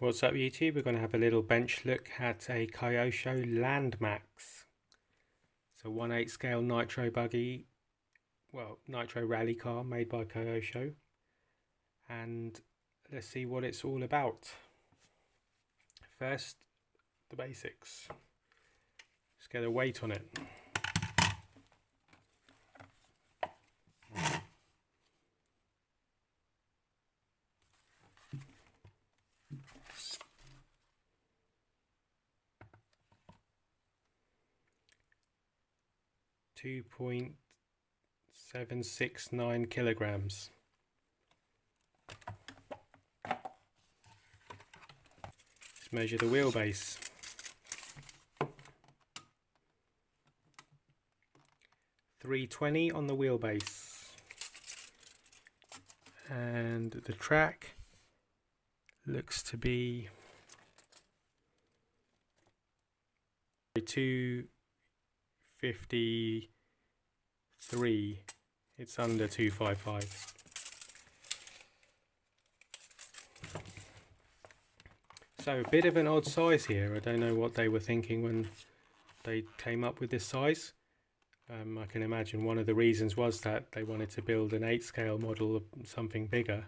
What's up YouTube? We're going to have a little bench look at a Kyosho Landmax. It's a 1/8 scale Nitro buggy, well, Nitro rally car made by Kyosho. And let's see what it's all about. First, the basics. Let's get a weight on it. .769 kilograms. Let's measure the wheelbase. .320 on the wheelbase, and the track looks to be 253. It's under 255. So a bit of an odd size here. I don't know what they were thinking when they came up with this size. I can imagine one of the reasons was that they wanted to build an 8 scale model of something bigger,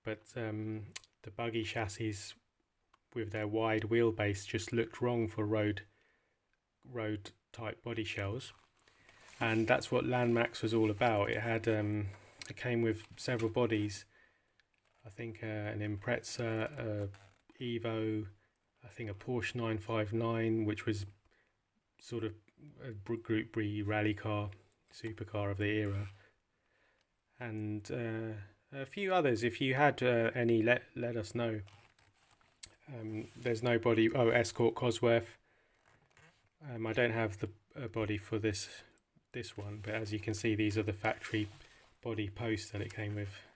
but the buggy chassis with their wide wheelbase just looked wrong for road type body shells. And that's what Landmax was all about. It had it came with several bodies. I think an Imprezza, Evo, I think a Porsche 959, which was sort of a Group B rally car, supercar of the era, and a few others. If you had any, let us know. There's no body. Oh, Escort Cosworth. I don't have the body for this one, but as you can see, these are the factory body posts that it came with.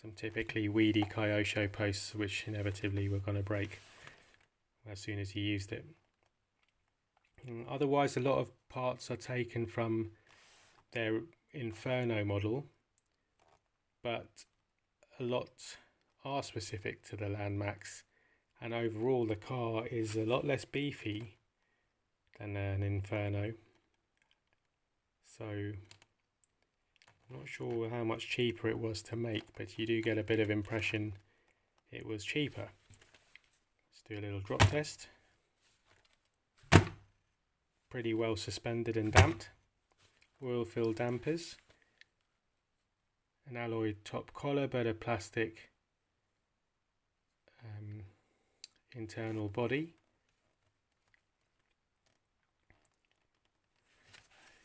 Some typically weedy Kyosho posts, which inevitably were going to break as soon as you used it. Otherwise, a lot of parts are taken from their Inferno model, but a lot are specific to the Landmax, and overall the car is a lot less beefy than an Inferno. So I'm not sure how much cheaper it was to make, but you do get a bit of impression it was cheaper. Let's do a little drop test. Pretty well suspended and damped. Oil filled dampers. An alloy top collar, but a plastic internal body.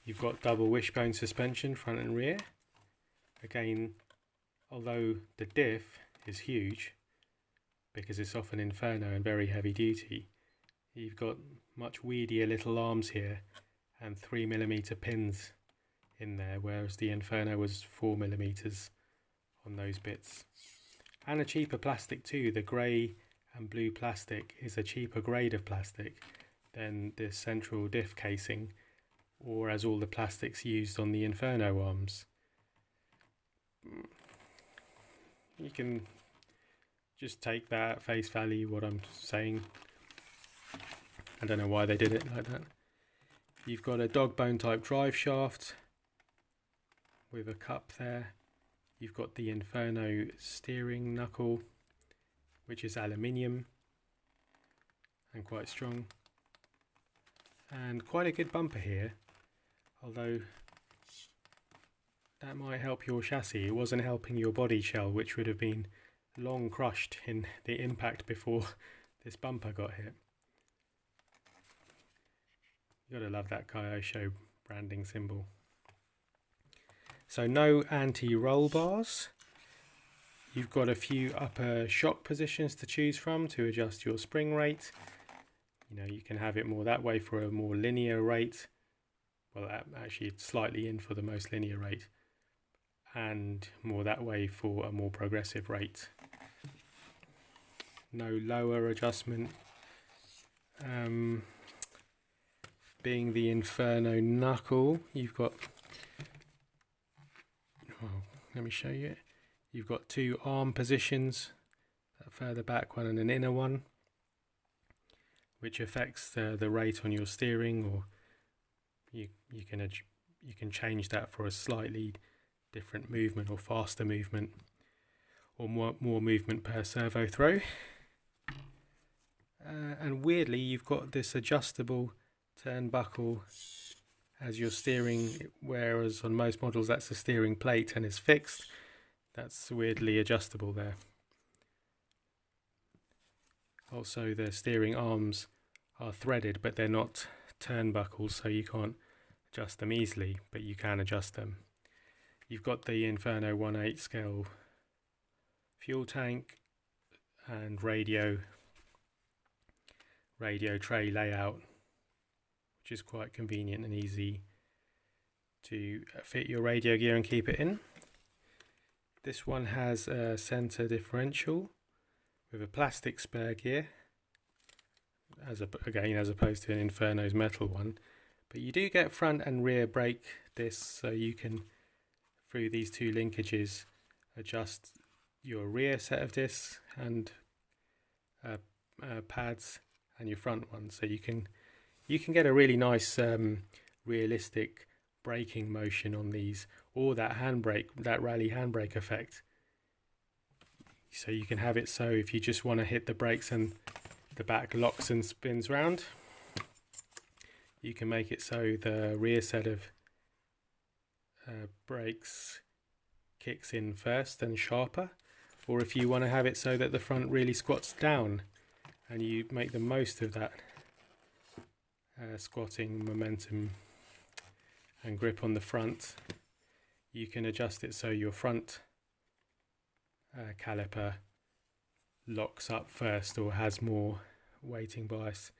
You've got double wishbone suspension, front and rear. Again, although the diff is huge, because it's off an Inferno and very heavy duty, you've got much weedier little arms here and 3mm pins in there, whereas the Inferno was 4mm on those bits. And a cheaper plastic too. The grey and blue plastic is a cheaper grade of plastic than the central diff casing, or as all the plastics used on the Inferno arms. You can just take that at face value, what I'm saying. I don't know why they did it like that. You've got a dog bone type drive shaft with a cup there. You've got the Inferno steering knuckle, which is aluminium and quite strong. And quite a good bumper here, although that might help your chassis. It wasn't helping your body shell, which would have been long crushed in the impact before this bumper got hit. You gotta love that Kyosho branding symbol. So no anti-roll bars. You've got a few upper shock positions to choose from to adjust your spring rate. You know, you can have it more that way for a more linear rate. Well, actually it's slightly in for the most linear rate, and more that way for a more progressive rate. No lower adjustment. Being the Inferno knuckle, you've got, let me show you it. You've got two arm positions that further back one and an inner one, which affects the rate on your steering, or you can change that for a slightly different movement or faster movement, or more movement per servo throw. And weirdly, you've got this adjustable turnbuckle as your steering, whereas on most models that's a steering plate and is fixed. That's weirdly adjustable there. Also, the steering arms are threaded, but they're not turnbuckles, so you can't adjust them easily, but you can adjust them. You've got the Inferno 1/8 scale fuel tank and radio tray layout, which is quite convenient and easy to fit your radio gear and keep it in. This one has a center differential with a plastic spare gear, again as opposed to an Inferno's metal one, but you do get front and rear brake discs, so you can, through these two linkages, adjust your rear set of discs and pads and your front one, so you can get a really nice realistic braking motion on these, or that handbrake, that rally handbrake effect. So you can have it so if you just want to hit the brakes and the back locks and spins round, you can make it so the rear set of brakes kicks in first and sharper, or if you want to have it so that the front really squats down and you make the most of that squatting momentum and grip on the front, you can adjust it so your front caliper locks up first or has more weighting bias.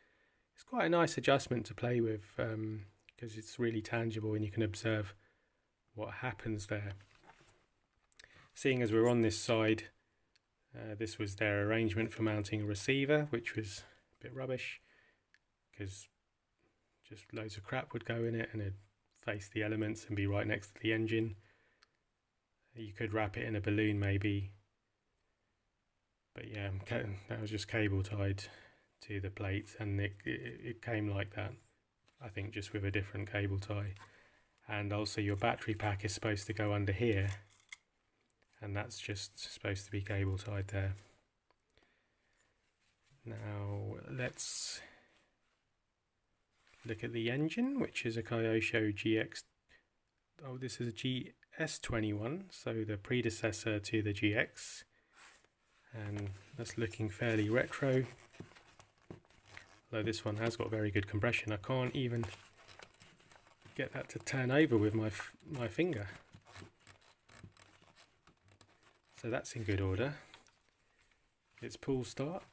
It's quite a nice adjustment to play with because it's really tangible and you can observe what happens there. Seeing as we're on this side, this was their arrangement for mounting a receiver, which was a bit rubbish because just loads of crap would go in it and it'd face the elements and be right next to the engine. You could wrap it in a balloon maybe, but yeah, that was just cable tied to the plate, and it came like that, I think, just with a different cable tie. And also your battery pack is supposed to go under here, and that's just supposed to be cable tied there. Now let's look at the engine, which is a Kyosho this is a GS21, so the predecessor to the GX, and that's looking fairly retro, although this one has got very good compression. I can't even get that to turn over with my finger, so that's in good order. It's pull start.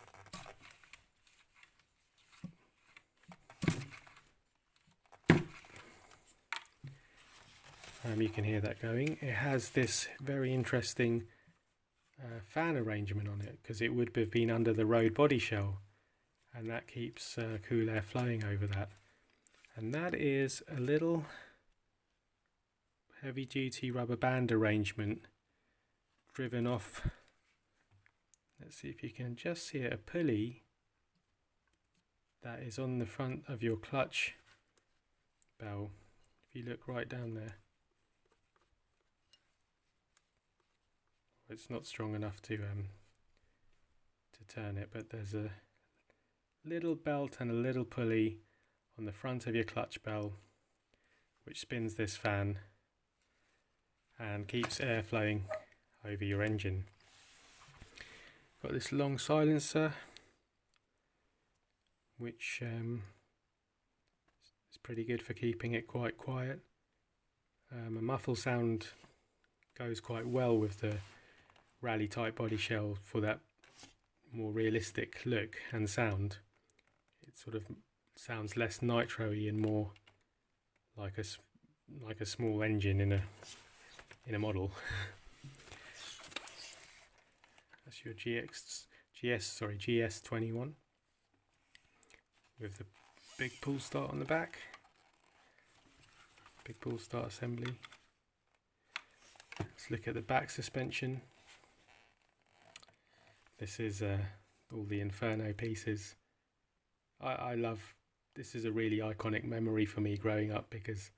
You can hear that going. It has this very interesting fan arrangement on it, because it would have been under the road body shell, and that keeps cool air flowing over that. And that is a little heavy duty rubber band arrangement driven off, let's see if you can just see it, a pulley that is on the front of your clutch bell. If you look right down there, it's not strong enough to turn it, but there's a little belt and a little pulley on the front of your clutch bell which spins this fan and keeps air flowing over your engine. Got this long silencer which is pretty good for keeping it quite quiet. A muffle sound goes quite well with the rally type body shell for that more realistic look and sound. It sort of sounds less nitro-y and more like a small engine in a model. That's your GS21 with the big pull start on the back, big pull start assembly. Let's look at the back suspension. This is all the Inferno pieces. I love, this is a really iconic memory for me growing up, because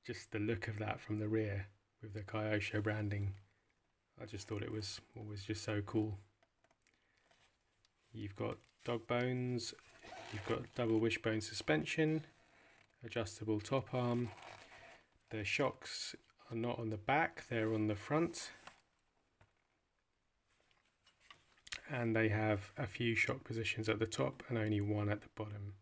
just the look of that from the rear with the Kyosho branding, I just thought it was always just so cool. You've got dog bones, you've got double wishbone suspension, adjustable top arm. The shocks are not on the back, they're on the front. And they have a few shock positions at the top and only one at the bottom.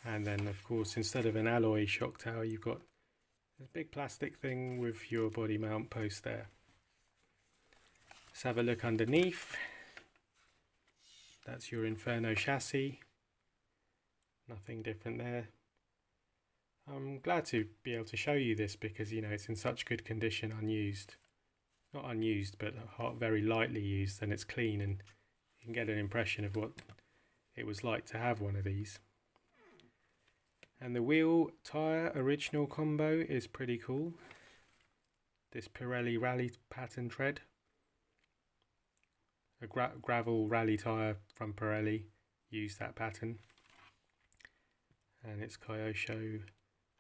And then of course, instead of an alloy shock tower, you've got this big plastic thing with your body mount post there. Let's have a look underneath. That's your Inferno chassis. Nothing different there. I'm glad to be able to show you this because, you know, it's in such good condition, unused. Not unused, but very lightly used, and it's clean, and you can get an impression of what it was like to have one of these. And the wheel tyre original combo is pretty cool. This Pirelli rally pattern tread. A gravel rally tyre from Pirelli used that pattern. And it's Kyosho,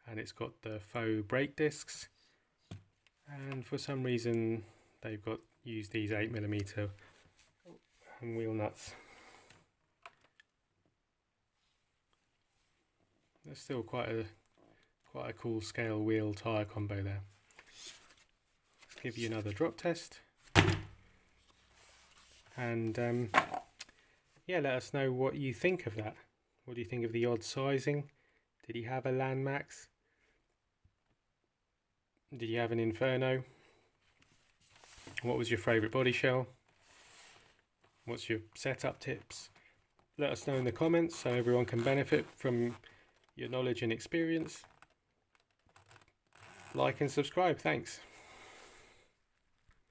and it's got the faux brake discs. And for some reason, they've used these 8mm wheel nuts. There's still quite a cool scale wheel tyre combo there. Let's give you another drop test. And yeah, let us know what you think of that. What do you think of the odd sizing? Did he have a Landmax? Did you have an Inferno? What was your favourite body shell? What's your setup tips? Let us know in the comments so everyone can benefit from your knowledge and experience. Like and subscribe. Thanks.